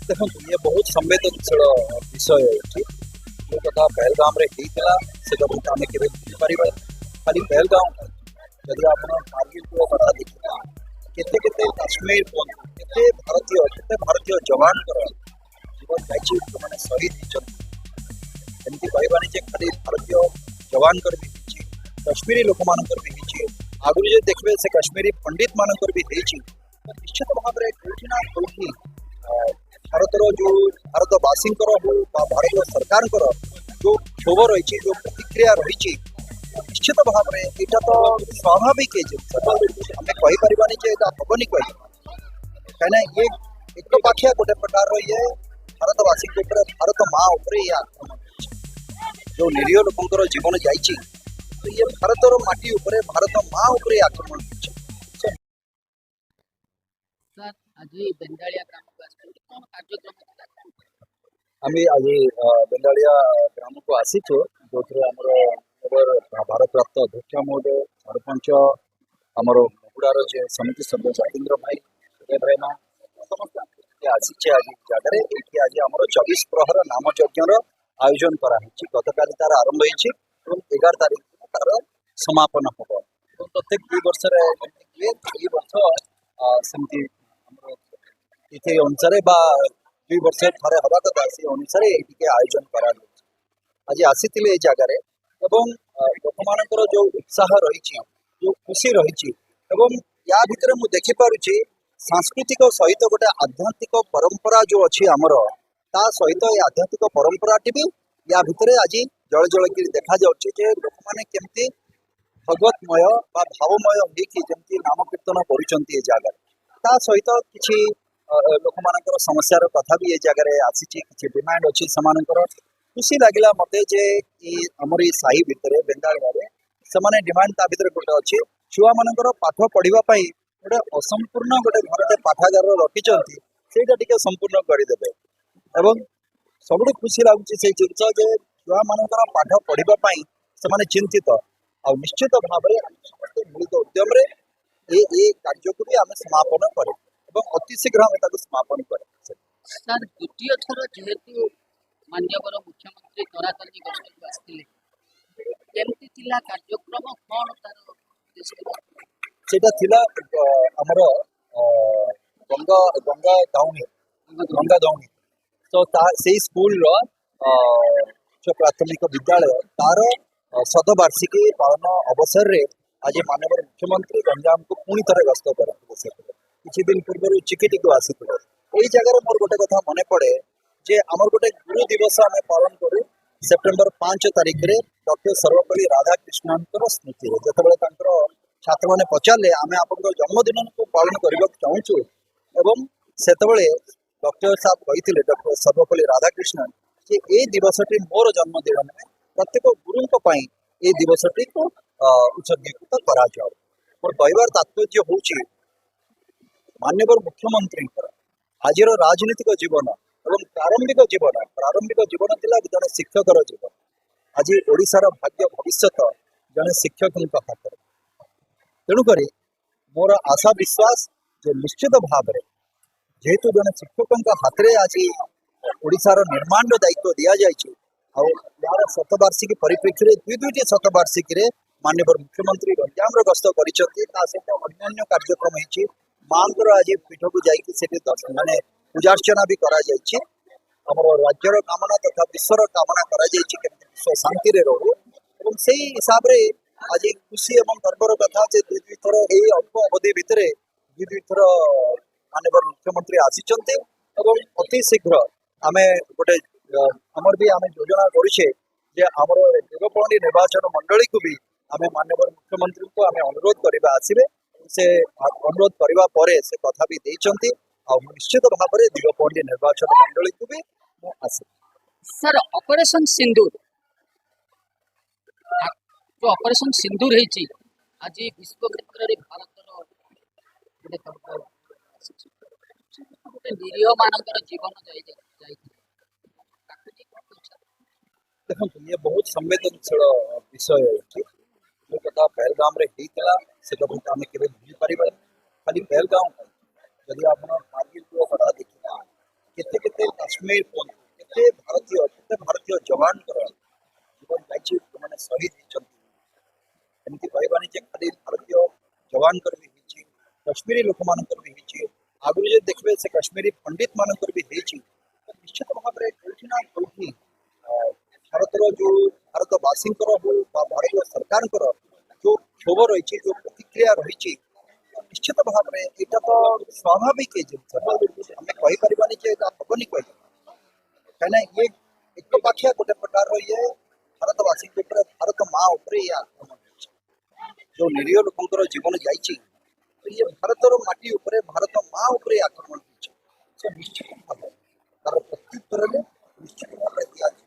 देखो ये बहुत संवेदनशील विषय है जो कथा पहलगाम रे होता से कथा आम के भूली पार खाली पहलगाम यदि आप कारगिल को कथा देखा केते केते काश्मीर केते भारतीय जवान जीवन जाइए मैंने शहीद होती कहबानी जे खाली भारतीय जवान भी कश्मीरी लोक मानकर भी आगुरी जो देखिए से कश्मीरी पंडित मानकर भी निश्चित भाव में कौटी ना कौटी भारतर जो भारतवासी हो भारत सरकार जो क्षोभ रही जो प्रतिक्रिया रही निश्चित भाव में यहाँ तो स्वाभाविक है आम कहीपरानी हेनी कह कहीं ये एक पाखिया गोटे प्रकार ये भारतवासी भारत माँ उपर ये आक्रमण जो निरीह लोकर जीवन जाइए तो ये भारतर माटी उपरे भारत माँ उपरे आक्रमण आम आज बेंदाड़िया ग्राम को आसीचु जो आमर भारत प्राप्त अध्यक्ष महोदय सरपंच आमर मुगुड़ार जे समिति सभ्य जातेन्द्र भाई भाईना समस्त आसीचे आज जगह ये आज आम 24 प्रहर नाम यज्ञर आयोजन कराई गतकाली तार आरंभ हो 11 तारीख तार समापन हम प्रत्येक 2 वर्ष सेमती तिथि अनुसार 2 वर्ष थे हवा कथा से अनुसार ये आयोजन करा आज आसी जगार एवं लोक मान जो उत्साह रही जो खुशी रही या भितर मुझे देखिपुची सांस्कृतिक सहित गोटे आध्यात्मिक परंपरा जो अच्छी आमर ता सहित ये आध्यात्मिक परंपराटी भी या भितर आज जल जल कर देखा जाए लोक मैंने केमती भगवतमय बा भावमय होती नाम कीर्तन कर जगार ता सहित किसी लोक मान समस्यार कथा भी ये जगह आसी डिमांड अच्छी से खुशी लगे मत जे आमर साही भितर बेंदाड़िया से डिमांड ता भर गोटे अच्छे छुआ मान पाठ पढ़ाई गोटे असंपूर्ण गोटे घर पाठागार रखिंट से संपूर्ण करदे एवं सबुठ खुशी लगुच से जिनस छुआ मान पाठ पढ़ाई से चिंतित आ निश्चित भाव में समस्त मिलित उद्यम कार्य को भी आम समापन करें अति शीघ्र आम समापन करें। सर द्वितीय थर जेहेतु माननीय मुख्यमंत्री तरातली गस्तक आसते कार्यक्रम कौन तार आमर गंगा गंगा दाउनी तो से स्कूल उच्च प्राथमिक विद्यालय तार शतवार्षिकी पालन अवसर रे आज माननीय मुख्यमंत्री गंजाम को पुणी थे गस्त करते किसी दिन पूर्व चिकिटी को आसी यही जगह मोर गोटे कथा मन पड़े जे आमर गोटे गुरु दिवस आम पालन करूँ सेप्टेम्बर 5 तारीख में डॉक्टर सर्वपल्ली राधाकृष्णन स्मृति जो छात्र मैंने पचारे आम आप जन्मदिन को पालन करने चाहूँ एवं से डॉक्टर साहब कही डॉक्टर सर्वपल्ली राधाकृष्णन कि ये दिवसटी मोर जन्मदिन में प्रत्येक गुरु ये दिवसटी को उत्सर्गीकृत करा मोर कहबार तात्पर्य हूँ माननीय मुख्यमंत्री आज राजनीतिक जीवन एवं प्रारंभिक जीवन थिला जड़े शिक्षक जीवन आज ओडिशार भाग्य भविष्य जड़े शिक्षक हाथ तेणुक मोर आशा विश्वास जो निश्चित भाव में जेहेतु जड़े शिक्षक हाथ में आज ओडिशार निर्माण दायित्व दि जाए यार शतवार्षिकी परिप्रेक्षी दुईटी शतवार्षिकी माननीय मुख्यमंत्री गंजाम गस्त कर कार्यक्रम होती माँ आज पीठ को जाकि माने पूजार्चना भी करा राज्यर कामना तथा विश्वर कामना करा विश्व शांति रहू और से हिसाब से आज खुशी एवं गर्वर कथा से दुई थर यही अल्प अवधि भितर दुई थर माननीय मुख्यमंत्री आसी अति शीघ्र आम गोटे आमर भी आम योजना करुचे आमर देवपल्ली निर्वाचन मंडली को भी आम माननीय मुख्यमंत्री को आम अनुरोध करवा आसवे से अनुरोध करने पर से कथा भी देते निश्चित भाव में दिगपल्ली निर्वाचन मंडली को भी आस सर ऑपरेशन सिंदूर जो ऑपरेशन सिंदूर है आज विश्व क्षेत्र में भारत गोटे निरीह मानकर जीवन देखो ये बहुत संवेदनशील विषय है जो कथा पहलगाम रे होता से कथा आम के भूली पार खाली पहलगाम यदि आप कारगिल को कथा देखा କେତେ କେତେ କାଶ୍ମୀର କେତେ ଭାରତୀୟ ଯବାନଙ୍କର ଜୀବନ ଯାଇଛି, ସେମାନେ ଶହୀଦ ହେଇଛନ୍ତି। ଏମିତି କହିବାନି ଯେ ଖାଲି ଭାରତୀୟ ଯବାନଙ୍କର ବି ହେଇଛି, କାଶ୍ମୀରୀ ଲୋକମାନଙ୍କର ବି ହେଇଛି। ଆଗରୁ ଯଦି ଦେଖିବେ ସେ କାଶ୍ମୀରୀ ପଣ୍ଡିତ ମାନଙ୍କର ବି ହେଇଛି। ତ ନିଶ୍ଚିତ ଭାବରେ କୋଉଠି ନା କୋଉଠି ଭାରତର ଯୋଉ ଭାରତବାସୀଙ୍କର ହଉ ବା ଭାରତୀୟ ସରକାରଙ୍କର ଯୋଉ କ୍ଷୋଭ ରହିଛି, ଯୋଉ ପ୍ରତିକ୍ରିୟା ରହିଛି, ନିଶ୍ଚିତ ଭାବରେ ଏଇଟା ତ ସ୍ୱାଭାବିକ ଏ ଜିନିଷ। ଆମେ କହିପାରିବାନି ଯେ ଏଇଟା ହବନି କହିବା, କାହିଁକିନା ଇଏ ଏକ ପାଖିଆ ଗୋଟେ ପ୍ରକାରର ଇଏ ଭାରତବାସୀଙ୍କ ଉପରେ, ଭାରତ ମା ଉପରେ ଇଏ ଆକ୍ରମଣ ହେଇଛି। ଯୋଉ ନିରୀହ ଲୋକଙ୍କର ଜୀବନ ଯାଇଛି, ଇଏ ଭାରତର ମାଟି ଉପରେ, ଭାରତ ମା ଉପରେ ଆକ୍ରମଣ ହେଇଛି। ସେ ନିଶ୍ଚିତ ଭାବରେ ତାର ପ୍ରତ୍ୟୁତ୍ତରରେ ନିଶ୍ଚିତ ଭାବରେ ଦିଆଯିବ।